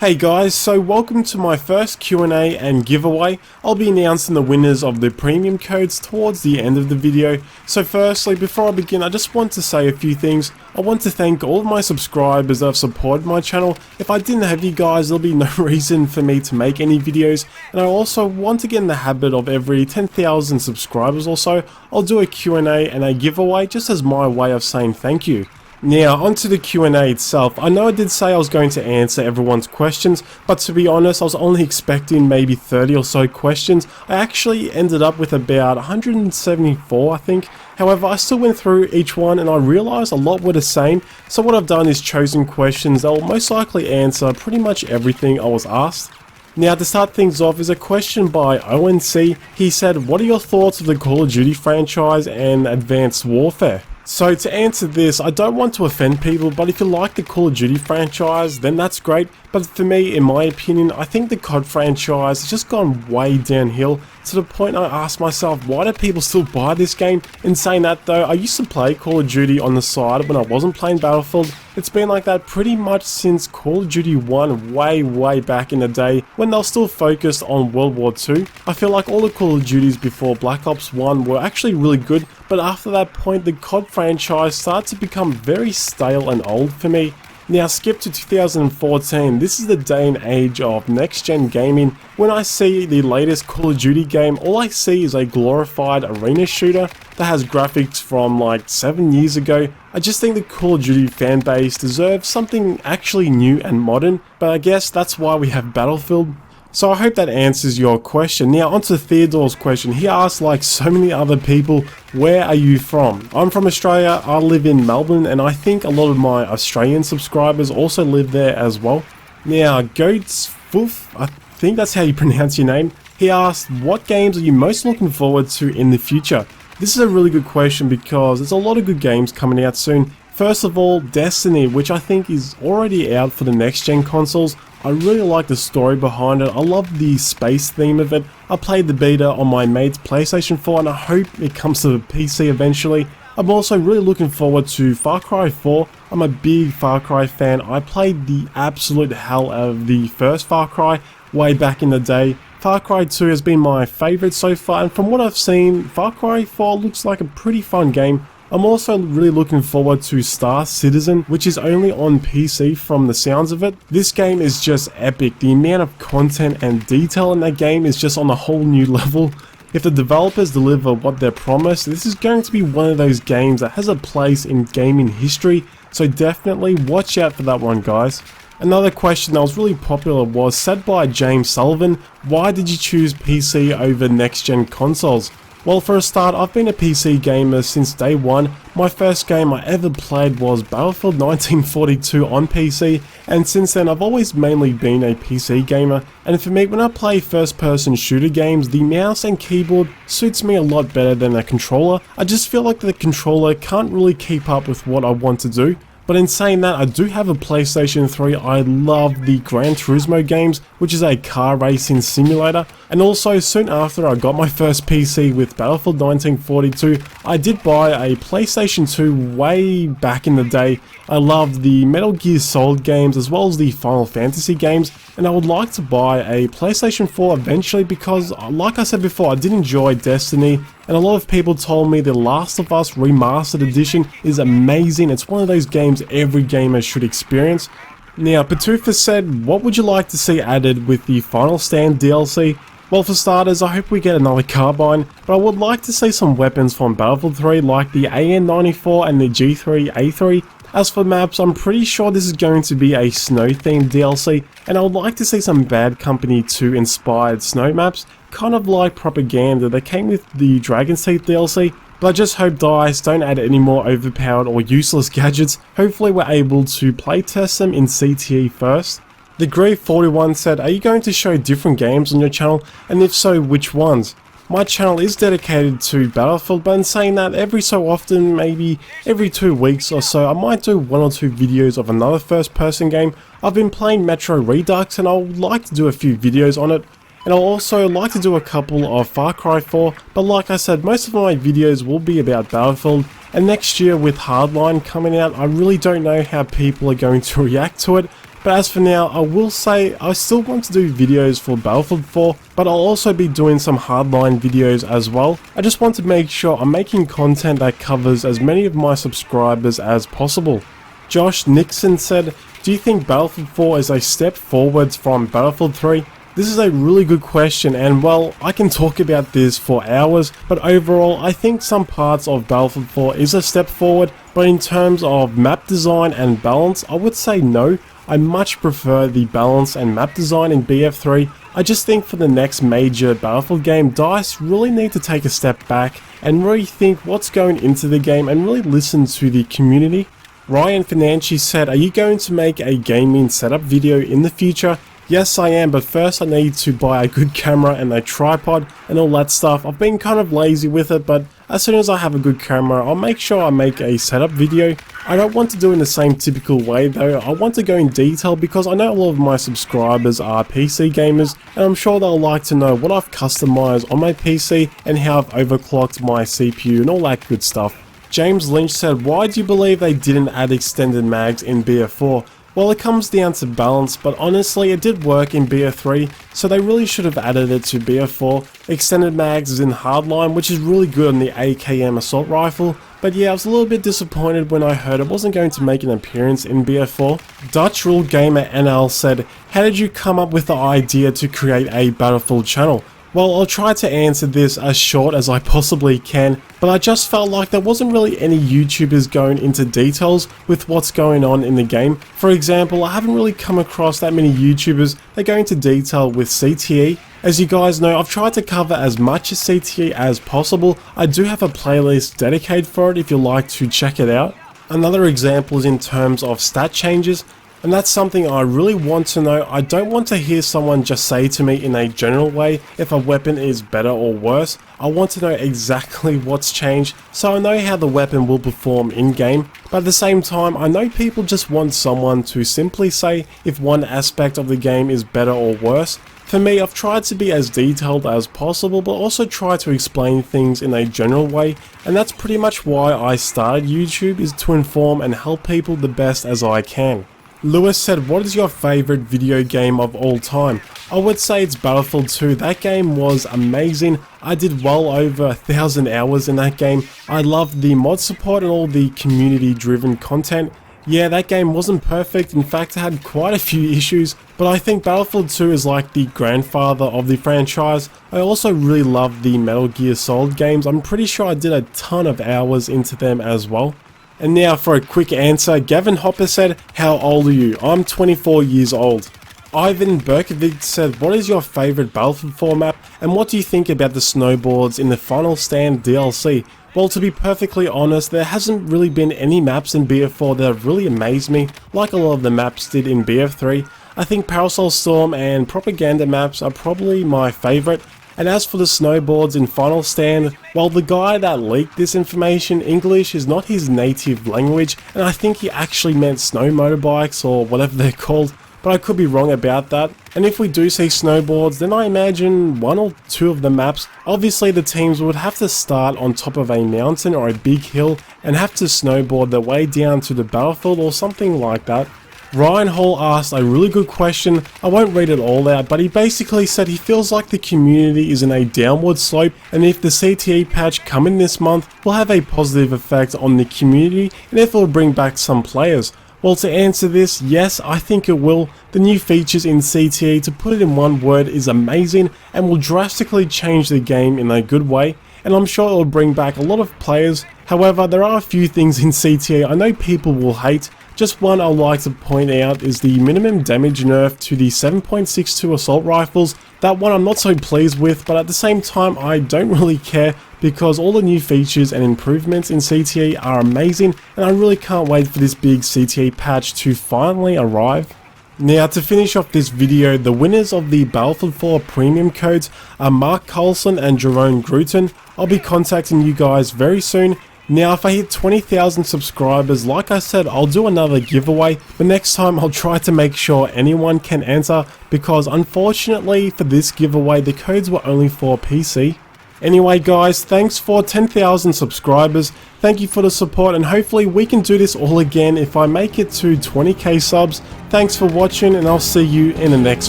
Hey guys, so welcome to my first Q&A and giveaway. I'll be announcing the winners of the premium codes towards the end of the video. So firstly, before I begin, I just want to say a few things. I want to thank all of my subscribers that have supported my channel. If I didn't have you guys, there'll be no reason for me to make any videos. And I also want to get in the habit of every 10,000 subscribers or so, I'll do a Q&A and a giveaway just as my way of saying thank you. Now, onto the Q&A itself. I know I did say I was going to answer everyone's questions, but to be honest, I was only expecting maybe 30 or so questions. I actually ended up with about 174, I think. However, I still went through each one and I realized a lot were the same, so what I've done is chosen questions that will most likely answer pretty much everything I was asked. Now, to start things off is a question by ONC. He said, what are your thoughts of the Call of Duty franchise and Advanced Warfare? So to answer this, I don't want to offend people, but if you like the Call of Duty franchise, then that's great. But for me, in my opinion, I think the COD franchise has just gone way downhill to the point I ask myself, why do people still buy this game? In saying that though, I used to play Call of Duty on the side when I wasn't playing Battlefield. It's been like that pretty much since Call of Duty 1 way back in the day when they were still focused on World War II. I feel like all the Call of Duties before Black Ops 1 were actually really good, but after that point the COD franchise started to become very stale and old for me. Now skip to 2014, this is the day and age of next gen gaming. When I see the latest Call of Duty game, all I see is a glorified arena shooter that has graphics from like 7 years ago. I just think the Call of Duty fanbase deserves something actually new and modern, but I guess that's why we have Battlefield. So I hope that answers your question. Now onto Theodore's question. He asked, like so many other people, where are you from? I'm from Australia, I live in Melbourne, and I think a lot of my Australian subscribers also live there as well. Now Goats Foof, I think that's how you pronounce your name. He asked, what games are you most looking forward to in the future? This is a really good question because there's a lot of good games coming out soon. First of all, Destiny, which I think is already out for the next gen consoles. I really like the story behind it. I love the space theme of it. I played the beta on my mate's PlayStation 4 and I hope it comes to the PC eventually. I'm also really looking forward to Far Cry 4. I'm a big Far Cry fan. I played the absolute hell out of the first Far Cry way back in the day. Far Cry 2 has been my favourite so far, and from what I've seen, Far Cry 4 looks like a pretty fun game. I'm also really looking forward to Star Citizen, which is only on PC from the sounds of it. This game is just epic. The amount of content and detail in that game is just on a whole new level. If the developers deliver what they're promised, this is going to be one of those games that has a place in gaming history, so definitely watch out for that one, guys. Another question that was really popular was said by James Sullivan, why did you choose PC over next gen consoles? Well, for a start, I've been a PC gamer since day one. My first game I ever played was Battlefield 1942 on PC, and since then I've always mainly been a PC gamer. And for me, when I play first person shooter games, the mouse and keyboard suits me a lot better than a controller. I just feel like the controller can't really keep up with what I want to do. But in saying that, I do have a PlayStation 3. I love the Gran Turismo games, which is a car racing simulator. And also, soon after I got my first PC with Battlefield 1942, I did buy a PlayStation 2 way back in the day. I loved the Metal Gear Solid games as well as the Final Fantasy games. And I would like to buy a PlayStation 4 eventually because, like I said before, I did enjoy Destiny. And a lot of people told me The Last of Us Remastered Edition is amazing. It's one of those games every gamer should experience. Now, Patufa said, what would you like to see added with the Final Stand DLC? Well, for starters, I hope we get another carbine, but I would like to see some weapons from Battlefield 3 like the AN-94 and the G3A3. As for maps, I'm pretty sure this is going to be a snow-themed DLC, and I would like to see some Bad Company 2 inspired snow maps, kind of like Propaganda that came with the Dragon's Teeth DLC. But I just hope DICE don't add any more overpowered or useless gadgets. Hopefully we're able to playtest them in CTE first. The Grief41 said, are you going to show different games on your channel, and if so, which ones? My channel is dedicated to Battlefield, but in saying that, every so often, maybe every 2 weeks or so, I might do 1 or 2 videos of another first person game. I've been playing Metro Redux and I would like to do a few videos on it. And I'll also like to do a couple of Far Cry 4, but like I said, most of my videos will be about Battlefield, and next year with Hardline coming out, I really don't know how people are going to react to it. But as for now, I will say I still want to do videos for Battlefield 4, but I'll also be doing some hardline videos as well. I just want to make sure I'm making content that covers as many of my subscribers as possible. Josh Nixon said, do you think Battlefield 4 is a step forwards from Battlefield 3? This is a really good question, and well, I can talk about this for hours, but overall I think some parts of Battlefield 4 is a step forward, but in terms of map design and balance, I would say no. I much prefer the balance and map design in BF3. I just think for the next major Battlefield game, DICE really need to take a step back and rethink what's going into the game and really listen to the community. Ryan Financi said, are you going to make a gaming setup video in the future? Yes, I am, but first I need to buy a good camera and a tripod and all that stuff. I've been kind of lazy with it, but as soon as I have a good camera, I'll make sure I make a setup video. I don't want to do it in the same typical way though. I want to go in detail because I know a lot of my subscribers are PC gamers, and I'm sure they'll like to know what I've customized on my PC and how I've overclocked my CPU and all that good stuff. James Lynch said, why do you believe they didn't add extended mags in BF4? Well, it comes down to balance, but honestly it did work in BF3, so they really should have added it to BF4. Extended mags is in hardline, which is really good on the AKM assault rifle, but yeah, I was a little bit disappointed when I heard it wasn't going to make an appearance in BF4. Dutch Rule Gamer NL said, how did you come up with the idea to create a Battlefield channel? Well, I'll try to answer this as short as I possibly can, but I just felt like there wasn't really any YouTubers going into details with what's going on in the game. For example, I haven't really come across that many YouTubers that go into detail with CTE. As you guys know, I've tried to cover as much as CTE as possible. I do have a playlist dedicated for it if you'd like to check it out. Another example is in terms of stat changes. And that's something I really want to know. I don't want to hear someone just say to me in a general way if a weapon is better or worse. I want to know exactly what's changed so I know how the weapon will perform in game. But at the same time, I know people just want someone to simply say if one aspect of the game is better or worse. For me, I've tried to be as detailed as possible, but also try to explain things in a general way, and that's pretty much why I started YouTube, is to inform and help people the best as I can. Lewis said, what is your favorite video game of all time? I would say it's Battlefield 2. That game was amazing. I did well over 1,000 hours in that game. I loved the mod support and all the community driven content. Yeah, that game wasn't perfect. In fact, it had quite a few issues, but I think Battlefield 2 is like the grandfather of the franchise. I also really love the Metal Gear Solid games. I'm pretty sure I did a ton of hours into them as well. And now for a quick answer, Gavin Hopper said, how old are you? I'm 24 years old. Ivan Berkovic said, what is your favourite Battlefield 4 map and what do you think about the snowboards in the Final Stand DLC? Well, to be perfectly honest, there hasn't really been any maps in BF4 that have really amazed me, like a lot of the maps did in BF3. I think Parasol Storm and Propaganda maps are probably my favourite. And as for the snowboards in Final Stand, well, the guy that leaked this information, English is not his native language, and I think he actually meant snow motorbikes or whatever they're called, but I could be wrong about that. And if we do see snowboards, then I imagine one or two of the maps, obviously the teams would have to start on top of a mountain or a big hill and have to snowboard their way down to the battlefield or something like that. Ryan Hall asked a really good question. I won't read it all out, but he basically said he feels like the community is in a downward slope, and if the CTE patch coming this month will have a positive effect on the community and if it will bring back some players. Well, to answer this, yes, I think it will. The new features in CTE, to put it in one word, is amazing and will drastically change the game in a good way, and I'm sure it will bring back a lot of players. However, there are a few things in CTE I know people will hate. Just one I'd like to point out is the minimum damage nerf to the 7.62 assault rifles. That one I'm not so pleased with, but at the same time I don't really care because all the new features and improvements in CTE are amazing, and I really can't wait for this big CTE patch to finally arrive. Now, to finish off this video, the winners of the Battlefield 4 Premium Codes are Mark Carlson and Jerome Gruton. I'll be contacting you guys very soon. Now, if I hit 20,000 subscribers, like I said, I'll do another giveaway, but next time I'll try to make sure anyone can enter, because unfortunately for this giveaway, the codes were only for PC. Anyway guys, thanks for 10,000 subscribers, thank you for the support, and hopefully we can do this all again if I make it to 20k subs. Thanks for watching, and I'll see you in the next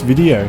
video.